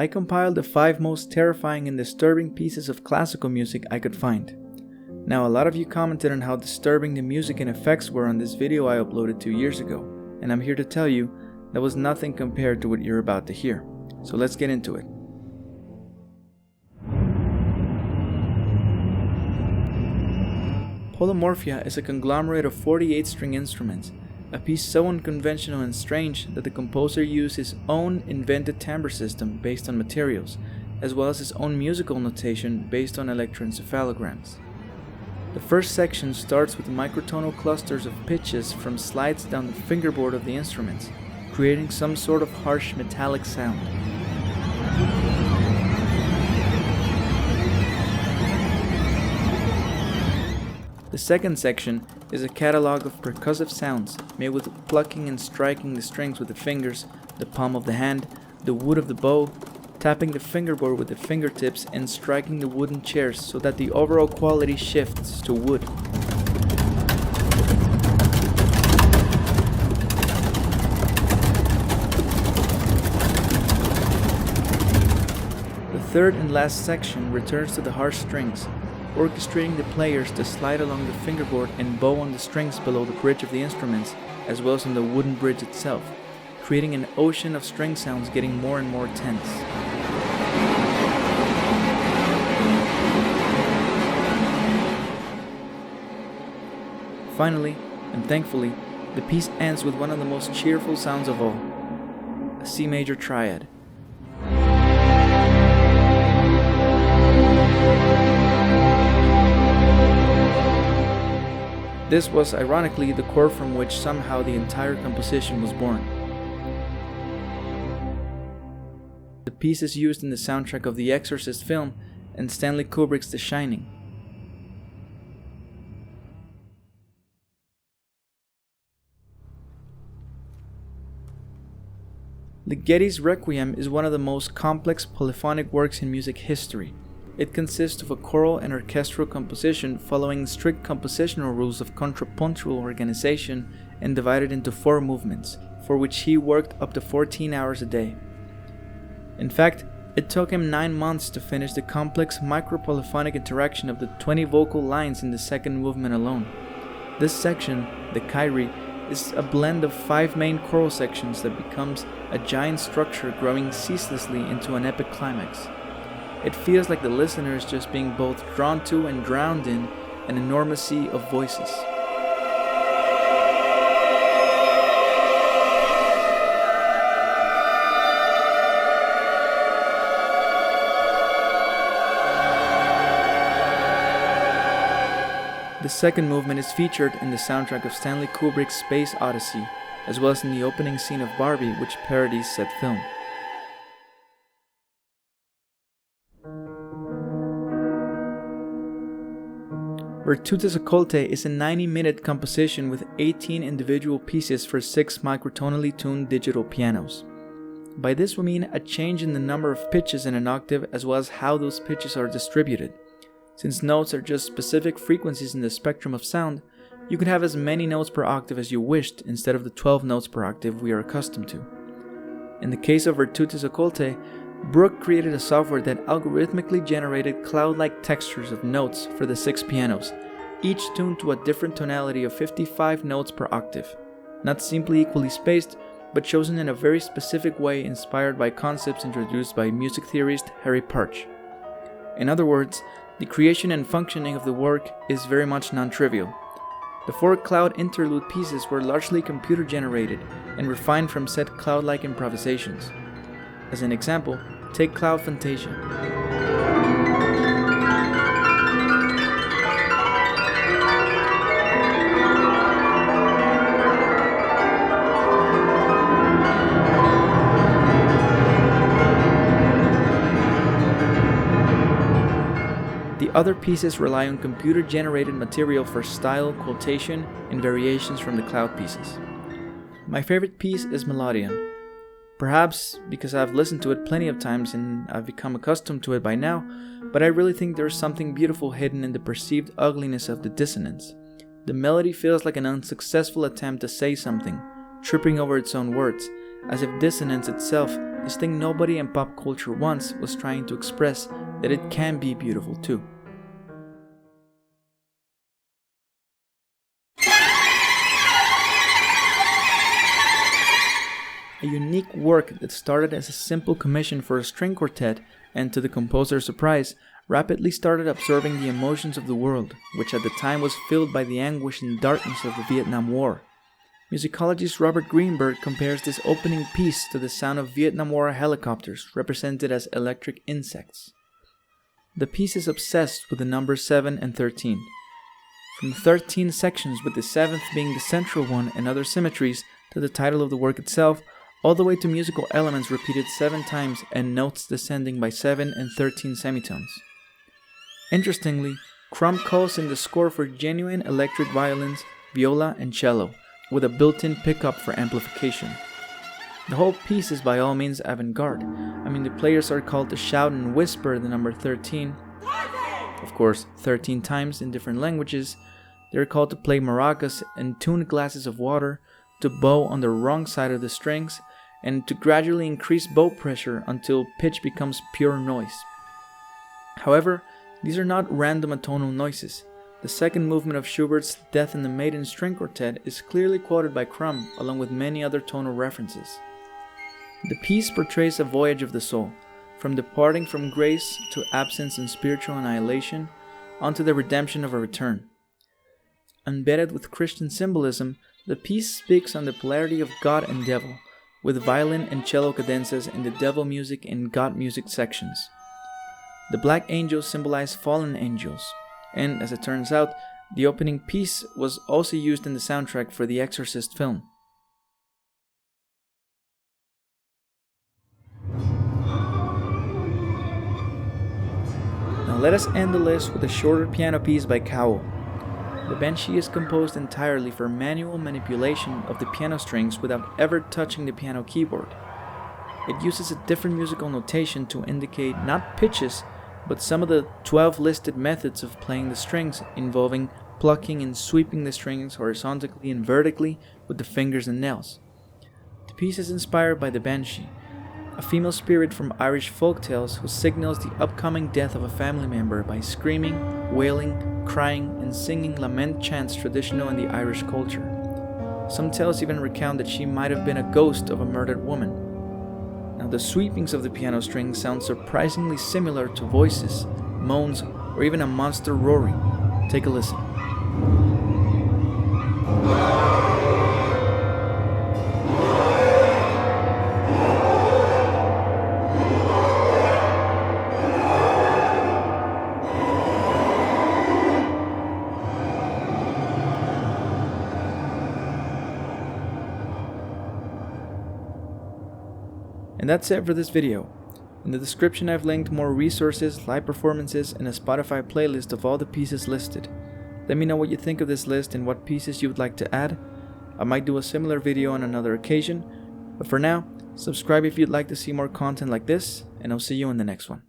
I compiled the 5 most terrifying and disturbing pieces of classical music I could find. Now, a lot of you commented on how disturbing the music and effects were on this video I uploaded 2 years ago, and I'm here to tell you that was nothing compared to what you're about to hear. So let's get into it. Polymorphia is a conglomerate of 48 string instruments, a piece so unconventional and strange that the composer used his own invented timbre system based on materials, as well as his own musical notation based on electroencephalograms. The first section starts with microtonal clusters of pitches from slides down the fingerboard of the instruments, creating some sort of harsh metallic sound. The second section is a catalog of percussive sounds made with plucking and striking the strings with the fingers, the palm of the hand, the wood of the bow, tapping the fingerboard with the fingertips, and striking the wooden chairs so that the overall quality shifts to wood. The third and last section returns to the harsh strings, orchestrating the players to slide along the fingerboard and bow on the strings below the bridge of the instruments, as well as on the wooden bridge itself, creating an ocean of string sounds getting more and more tense. Finally, and thankfully, the piece ends with one of the most cheerful sounds of all, a C major triad. This was ironically the chord from which somehow the entire composition was born. The piece is used in the soundtrack of the Exorcist film and Stanley Kubrick's The Shining. Ligeti's Requiem is one of the most complex polyphonic works in music history. It consists of a choral and orchestral composition following strict compositional rules of contrapuntal organization and divided into 4 movements, for which he worked up to 14 hours a day. In fact, it took him 9 months to finish the complex micropolyphonic interaction of the 20 vocal lines in the second movement alone. This section, the Kyrie, is a blend of 5 main choral sections that becomes a giant structure growing ceaselessly into an epic climax. It feels like the listener is just being both drawn to and drowned in an enormous sea of voices. The second movement is featured in the soundtrack of Stanley Kubrick's Space Odyssey, as well as in the opening scene of Barbie, which parodies said film. Virtutes Occultae is a 90-minute composition with 18 individual pieces for 6 microtonally tuned digital pianos. By this we mean a change in the number of pitches in an octave as well as how those pitches are distributed. Since notes are just specific frequencies in the spectrum of sound, you could have as many notes per octave as you wished instead of the 12 notes per octave we are accustomed to. In the case of Virtutes Occultae, Brook created a software that algorithmically generated cloud-like textures of notes for the 6 pianos, each tuned to a different tonality of 55 notes per octave, not simply equally spaced, but chosen in a very specific way inspired by concepts introduced by music theorist Harry Partch. In other words, the creation and functioning of the work is very much non-trivial. The 4 cloud interlude pieces were largely computer-generated and refined from set cloud-like improvisations. As an example, take Cloud Fantasia. The other pieces rely on computer-generated material for style, quotation, and variations from the cloud pieces. My favorite piece is Melodion. Perhaps because I've listened to it plenty of times and I've become accustomed to it by now, but I really think there is something beautiful hidden in the perceived ugliness of the dissonance. The melody feels like an unsuccessful attempt to say something, tripping over its own words, as if dissonance itself this thing nobody in pop culture wants was trying to express that it can be beautiful too. A unique work that started as a simple commission for a string quartet and, to the composer's surprise, rapidly started absorbing the emotions of the world, which at the time was filled by the anguish and darkness of the Vietnam War. Musicologist Robert Greenberg compares this opening piece to the sound of Vietnam War helicopters, represented as electric insects. The piece is obsessed with the numbers 7 and 13. From 13 sections, with the 7th being the central one and other symmetries, to the title of the work itself, all the way to musical elements repeated 7 times and notes descending by 7 and 13 semitones. Interestingly, Crumb calls in the score for genuine electric violins, viola, and cello, with a built-in pickup for amplification. The whole piece is by all means avant-garde. The players are called to shout and whisper the number 13, of course 13 times in different languages. They're called to play maracas and tune glasses of water, to bow on the wrong side of the strings, and to gradually increase bow pressure until pitch becomes pure noise. However, these are not random atonal noises. The second movement of Schubert's Death in the Maiden String Quartet is clearly quoted by Crumb, along with many other tonal references. The piece portrays a voyage of the soul, from departing from grace to absence and spiritual annihilation, onto the redemption of a return. Embedded with Christian symbolism, the piece speaks on the polarity of God and devil, with violin and cello cadenzas in the devil music and God music sections. The black angels symbolize fallen angels, and as it turns out, the opening piece was also used in the soundtrack for the Exorcist film. Now let us end the list with a shorter piano piece by Cowell. The Banshee is composed entirely for manual manipulation of the piano strings without ever touching the piano keyboard. It uses a different musical notation to indicate not pitches, but some of the 12 listed methods of playing the strings, involving plucking and sweeping the strings horizontally and vertically with the fingers and nails. The piece is inspired by the Banshee, a female spirit from Irish folktales who signals the upcoming death of a family member by screaming, wailing, crying, and singing lament chants traditional in the Irish culture. Some tales even recount that she might have been a ghost of a murdered woman. Now, the sweepings of the piano strings sound surprisingly similar to voices, moans, or even a monster roaring. Take a listen. And that's it for this video. In the description I've linked more resources, live performances, and a Spotify playlist of all the pieces listed. Let me know what you think of this list and what pieces you would like to add. I might do a similar video on another occasion, but for now, subscribe if you'd like to see more content like this, and I'll see you in the next one.